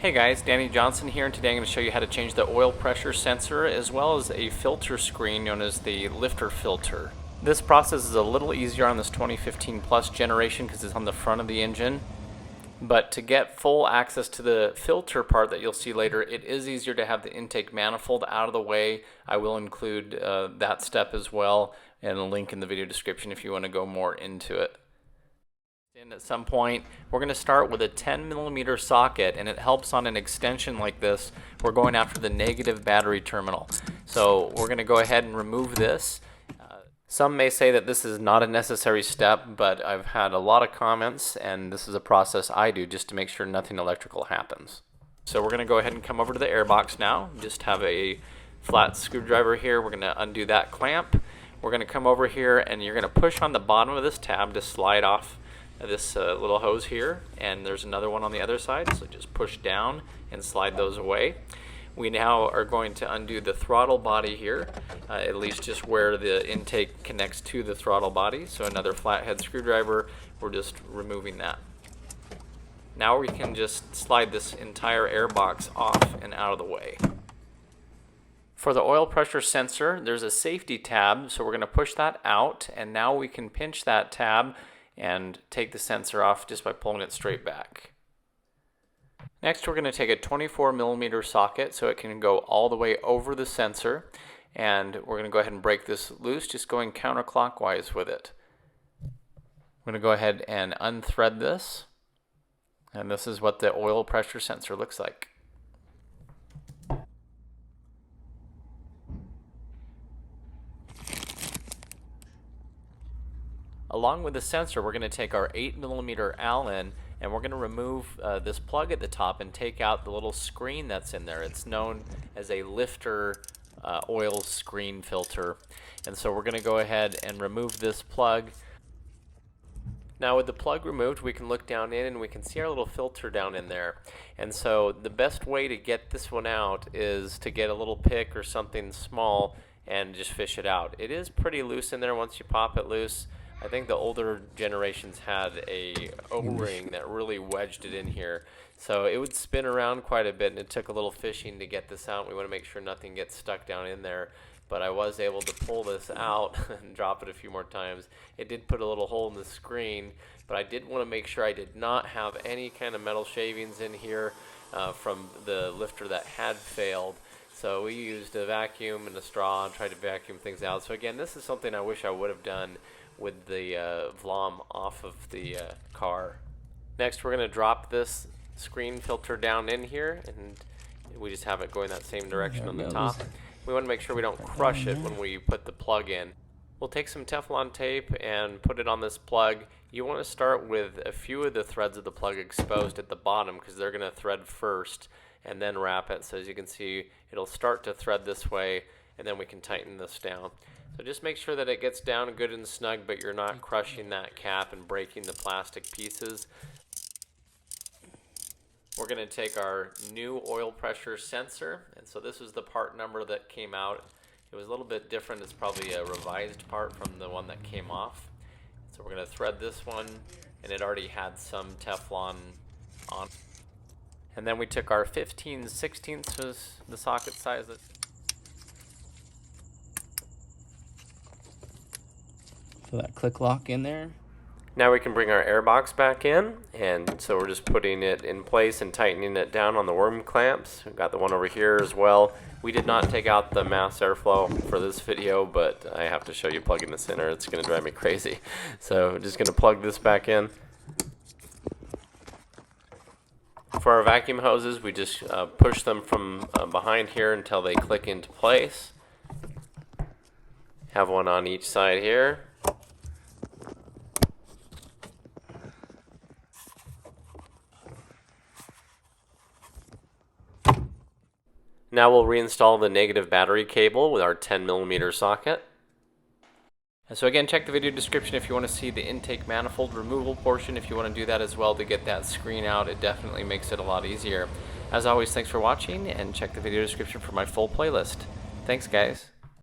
Hey guys, Danny Johnson here, and today I'm going to show you how to change the oil pressure sensor as well as a filter screen known as the lifter filter. This process is a little easier on this 2015 Plus generation because it's on the front of the engine. But to get full access to the filter part that you'll see later, it is easier to have the intake manifold out of the way. I will include that step as well and a link in the video description if you want to go more into it. And at some point, we're going to start with a 10mm socket, and it helps on an extension like this. We're going after the negative battery terminal. So we're going to go ahead and remove this. Some may say that this is not a necessary step, but I've had a lot of comments, and this is a process I do just to make sure nothing electrical happens. So we're going to go ahead and come over to the airbox now. Just have a flat screwdriver here. We're going to undo that clamp. We're going to come over here, and you're going to push on the bottom of this tab to slide off this little hose here, and there's another one on the other side, so just push down and slide those away. We now are going to undo the throttle body here, at least just where the intake connects to the throttle body. So another flathead screwdriver, we're just removing that. Now we can just slide this entire air box off and out of the way. For the oil pressure sensor, there's a safety tab, so we're going to push that out, and now we can pinch that tab and take the sensor off just by pulling it straight back. Next, we're going to take a 24mm socket so it can go all the way over the sensor, and we're going to go ahead and break this loose, just going counterclockwise with it. We're going to go ahead and unthread this, and this is what the oil pressure sensor looks like. Along with the sensor, we're going to take our 8mm Allen, and we're going to remove this plug at the top and take out the little screen that's in there. It's known as a lifter oil screen filter. And so we're going to go ahead and remove this plug. Now with the plug removed, we can look down in and we can see our little filter down in there. And so the best way to get this one out is to get a little pick or something small and just fish it out. It is pretty loose in there once you pop it loose. I think the older generations had a O-ring that really wedged it in here. So it would spin around quite a bit, and it took a little fishing to get this out. We want to make sure nothing gets stuck down in there. But I was able to pull this out and drop it a few more times. It did put a little hole in the screen, but I did want to make sure I did not have any kind of metal shavings in here from the lifter that had failed. So we used a vacuum and a straw and tried to vacuum things out. So again, this is something I wish I would have done with the Vlom off of the car. Next, we're going to drop this screen filter down in here, and we just have it going that same direction on the top. We want to make sure we don't crush it when we put the plug in. We'll take some Teflon tape and put it on this plug. You want to start with a few of the threads of the plug exposed at the bottom because they're going to thread first, and then wrap it. So as you can see, it'll start to thread this way, and then we can tighten this down. So just make sure that it gets down good and snug, but you're not crushing that cap and breaking the plastic pieces. We're going to take our new oil pressure sensor, and so this is the part number that came out. It was a little bit different. It's probably a revised part from the one that came off. So we're going to thread this one, and it already had some Teflon on. And then we took our 15/16 was the socket size. So that click lock in there. Now we can bring our airbox back in, and so we're just putting it in place and tightening it down on the worm clamps. We've got the one over here as well. We did not take out the mass airflow for this video, but I have to show you plugging this in or it's going to drive me crazy. So I'm just going to plug this back in. For our vacuum hoses, we just push them from behind here until they click into place. Have one on each side here. Now we'll reinstall the negative battery cable with our 10mm socket. And so again, check the video description if you want to see the intake manifold removal portion. If you want to do that as well to get that screen out, it definitely makes it a lot easier. As always, thanks for watching, and check the video description for my full playlist. Thanks, guys.